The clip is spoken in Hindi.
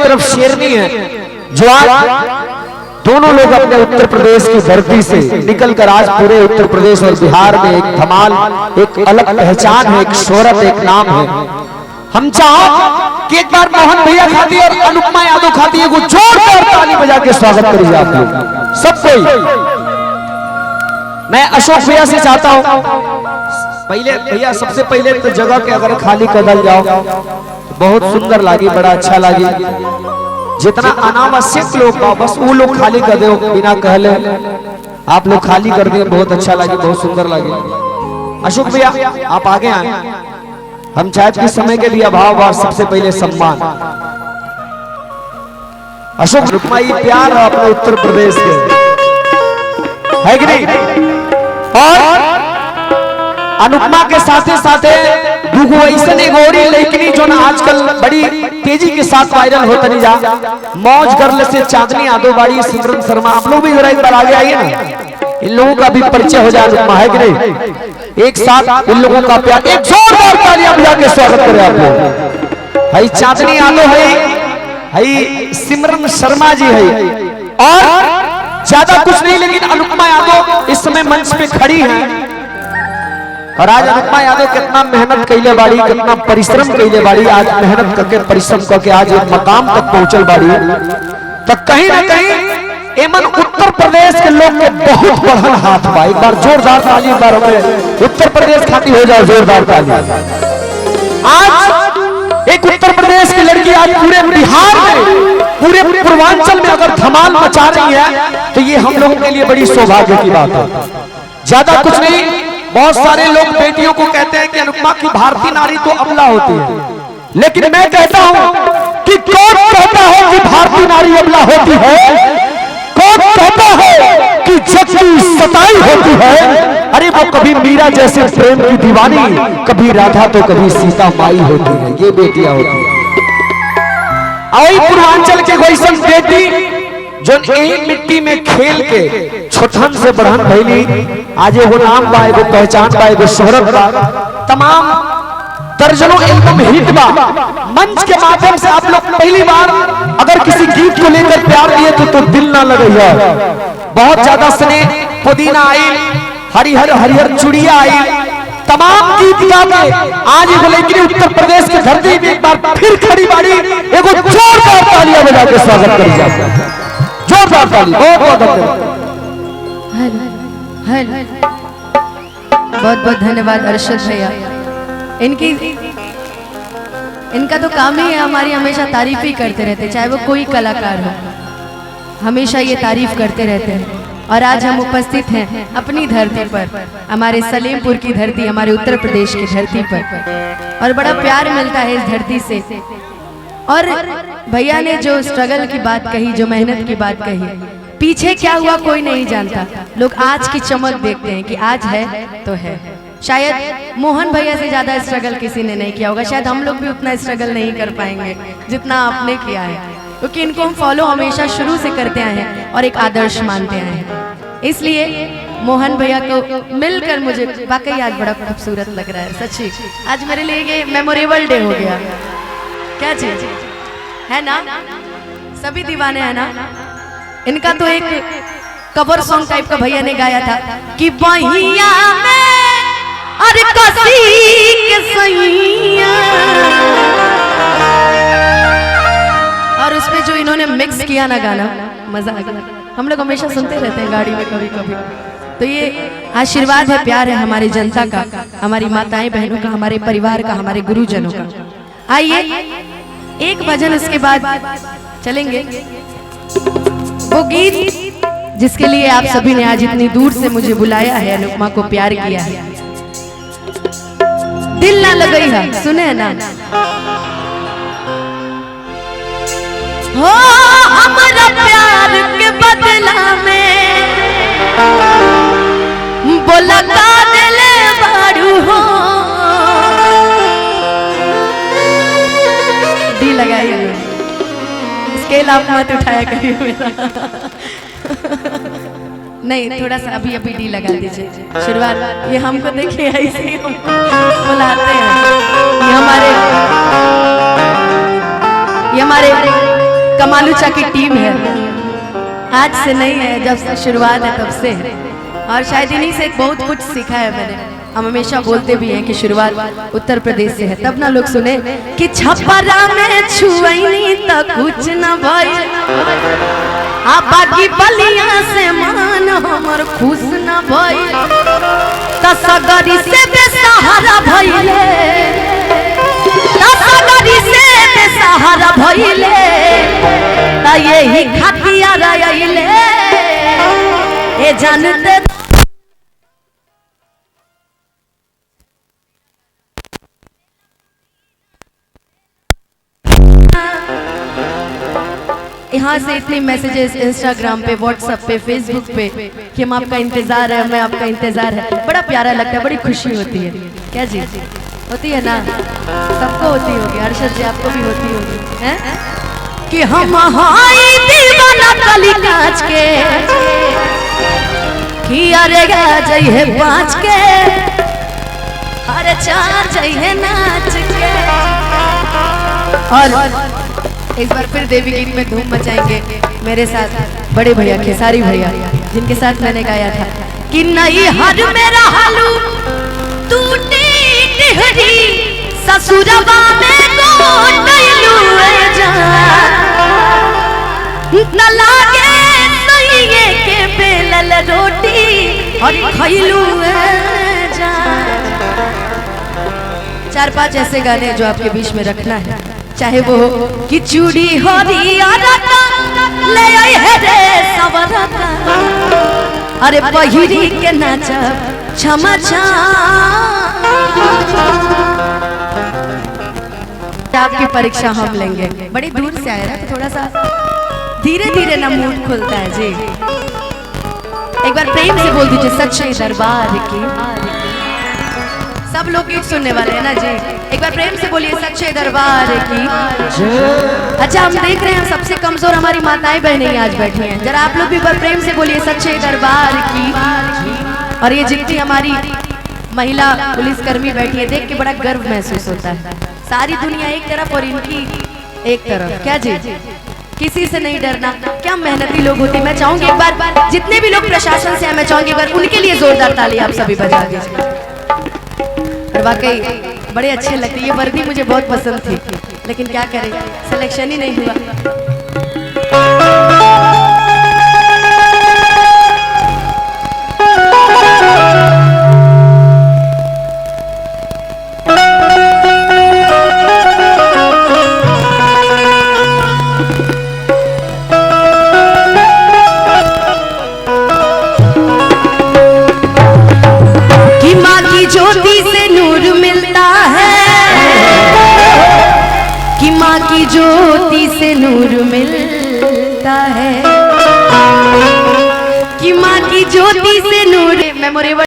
तरफ शेरनी है, जो आज दोनों लोग अपने उत्तर प्रदेश की धरती से निकलकर आज पूरे उत्तर प्रदेश और बिहार में एक धमाल, एक अलग पहचान है, एक शोहरत, एक नाम है। हम चाहो कि एक बार मोहन भैया खाती और अनुपमा यादव खाती है, जोरदार ताली बजा के स्वागत करिए आप लोग सब कोई। मैं अशोक भैया से चाहता हूं, पहले भैया सबसे पहले तो जगह के अगर खाली कर जाओ तो बहुत सुंदर लगी, बड़ा अच्छा लगी। जितना अनावश्यक लोग बस वो लोग खाली कर दो, बिना कहले आप लोग खाली कर दिए, बहुत अच्छा लगे, बहुत सुंदर लगे। अशोक भैया आप आगे आए, हम चाहते कि समय के भी अभाव और सबसे पहले सम्मान। अशोक रुकमा ये प्यार है अपने उत्तर प्रदेश के, है कि नहीं? और अनुपमा के साथे साथे दुगो ऐसन गोरी लेकिन जो ना आजकल बड़ी तेजी के साथ वायरल होता नहीं जा, मौज गर्ल से चांदनी यादव, सिमरन शर्मा, आप लोग भी जरा एक बार आगे आइए ना, इन लोगों का भी परिचय हो जाए अनुपमा, है कि नहीं? एक साथ इन लोगों का प्यार, एक जोरदार तालियां बजा के स्वागत करें आप लोग। है चांदनी यादव, है सिमरन शर्मा जी, है और ज्यादा कुछ नहीं, लेकिन अनुपमा यादव इस समय मंच पे खड़ी है। और आज अनुपमा यादव कितना मेहनत कैले बाड़ी, कितना परिश्रम कैले बाड़ी, आज मेहनत करके परिश्रम करके आज एक मकाम तक पहुंचल बाड़ी। तो कहीं ना कहीं एमन उत्तर प्रदेश के लोग के बहुत बढ़न हाथ बा। एक बार जोरदार ताली, एक बार उत्तर प्रदेश खाती हो जाओ जोरदार ताली। आज एक उत्तर प्रदेश की लड़की आज पूरे बिहार में, पूरे पूर्वांचल में अगर धमाल मचा रही है तो ये हम लोगों के लिए बड़ी सौभाग्य की बात है। ज्यादा कुछ नहीं, बहुत सारे लोग बेटियों को कहते हैं कि अनुपमा की भारतीय नारी तो अबला होती है, लेकिन मैं कहता हूं कि कौन कहता है कि भारतीय नारी अबला होती है? कौन कहता है कि जग की सताई होती है? अरे वो कभी मीरा जैसे प्रेम की दीवानी, कभी राधा तो कभी सीता माई होती है, ये बेटियां होती है। आई पूर्वांचल के वैसन बेटी जो यही मिट्टी में खेल के छोटन से बढ़न भैली, आज एगो नाम बा, एगो पहचान बा, एगो शोहरत बा, तमाम दर्जनों एल्बम हिट बा। मंच के माध्यम से आप लोग पहली बार अगर किसी गीत को लेकर प्यार दिए तो दिल ना लगे है। बहुत ज्यादा स्नेह, पुदीना आई, हरिहर हरिहर चुड़िया आई, तमाम गीत गा के आज एगो लेकिन उत्तर प्रदेश की धरती में एक बार फिर खड़ी बाड़ी, एगो जोरदार तालियां बजा के स्वागत करी जाए, जोरदार ताली। बहुत बहुत धन्यवाद, बहुत बहुत धन्यवाद अर्शद भैया। इनका तो काम ही है हमारी हमेशा तारीफ ही करते रहते, चाहे वो कोई कलाकार हो, हमेशा ये तारीफ करते रहते हैं। और आज हम उपस्थित हैं अपनी धरती पर, हमारे सलेमपुर की धरती, हमारे उत्तर प्रदेश की धरती पर, और बड़ा प्यार मिलता है इस धरती से। और भैया ने जो स्ट्रगल की बात कही, जो मेहनत की बात कही, पीछे क्या हुआ कोई नहीं जानता, लोग आज की चमक देखते हैं कि आज है तो है। शायद मोहन भैया से ज्यादा स्ट्रगल किसी ने नहीं किया होगा, शायद हम लोग भी उतना स्ट्रगल नहीं कर पाएंगे जितना आपने किया है, क्योंकि इनको हम फॉलो हमेशा शुरू से करते आए हैं और एक आदर्श मानते आए हैं। इसलिए मोहन भैया को मिलकर मुझे वाकई आज बड़ा खूबसूरत लग रहा है, सच्ची। आज मेरे लिए ये मेमोरेबल डे हो गया। क्या चीज है ना, सभी दीवाने हैं ना। इनका तो एक कवर सॉन्ग टाइप का भैया ने गाया था कि बहिया में अरे कसी के सैया, और उसमें जो इन्होंने मिक्स किया ना गाना, मजा आ गया। हम लोग हमेशा सुनते रहते हैं गाड़ी में कभी कभी। तो ये आशीर्वाद है, प्यार है हमारी जनता का, हमारी माताएं बहनों का, हमारे परिवार का, हमारे गुरुजनों का। आइए एक भजन, उसके बाद चलेंगे वो गीत जिसके लिए आप सभी ने आज इतनी दूर से मुझे बुलाया है, अनुपमा को प्यार किया है। दिल ना लगई है, सुने ना। हो हमारा प्यार के बदला में बोला का दिले बारू हो, दी लगाई है, स्केल आप मत उठाया करिए मेरा। नहीं, थोड़ा सा अभी अभी डी लगा दीजिए शुरुआत। ये हमको देखिए ऐसे ही हमको बुलाते हैं, ये हमारे कमालूचा की टीम है, आज से नहीं है, जब से शुरुआत है तब से है। और शायद इन्हीं से बहुत कुछ सीखा है मैंने। हम हमेशा बोलते भी हैं कि शुरुआत उत्तर प्रदेश से है, तब ना लोग सुने कि छपरा में छुआईनी तो कुछ न भइल, आ बाकी बलिया से मान हमर खुश न भइल, त सगरी से बेसहारा भइले, त सगरी से बेसहारा भइले, त यही खातिया रहिले ए जानते। यहाँ से इतनी मैसेजेस इंस्टाग्राम पे, व्हाट्सएप पे, फेसबुक पे कि हम आपका इंतजार है, मैं आपका इंतजार है, बड़ा प्यारा लगता है, बड़ी खुशी होती है। क्या जी होती है ना, सबको होती होगी, अर्शद जी आपको भी होती होगी हैं कि हम हाई दीवाना कली कांच के कि अरे गा जइहे पाँच के, अरे चार जइहे नाच के। और इस बार फिर देवी गीत में धूम मचाएंगे मेरे साथ बड़े भैया खेसारी भैया, जिनके साथ मैंने गाया था कि नहीं हर मेरा हालू टूटी टिहरी ससुरबा में गोटैलू जा न लागे सइये के बेलल रोटी और खइलू जा। 4-5 ऐसे गाने जो आपके बीच में रखना है, चाहे वो कि चूड़ी हो ले आई है रे सवरता, अरे पहिरी के नाचा क्षमा आपकी परीक्षा हम लेंगे। बड़ी दूर से आए ना, तो थोड़ा सा धीरे धीरे ना मूड खुलता है जी। एक बार प्रेम से बोल दीजिए सच्चे दरबार की। सब लोग गीत सुनने वाले हैं ना जी, एक बार प्रेम से बोलिए सच्चे दरबार की। अच्छा हम देख रहे हैं सबसे कमजोर हमारी माताएं बहनें आज बैठी हैं, जरा आप लोग भी एक बार प्रेम से बोलिए सच्चे दरबार की। और ये जितनी हमारी महिला पुलिसकर्मी बैठी है, देख के बड़ा गर्व महसूस होता है। सारी दुनिया एक तरफ और इनकी एक तरफ। क्या जी, किसी से नहीं डरना, क्या मेहनती लोग होते। मैं चाहूंगी एक बार जितने भी लोग प्रशासन से हैं, मैं चाहूंगी एक बार उनके लिए जोरदार ताली आप सभी बजा दीजिए। और वाकई बड़े अच्छे लगते, ये वर्दी मुझे बहुत पसंद थी, लेकिन क्या करें सिलेक्शन ही नहीं हुआ। ज्योति से नूर मिलता है, कि माँ की ज्योति से नूर मिलता है, कि माँ की ज्योति से नूर मेमोरेबल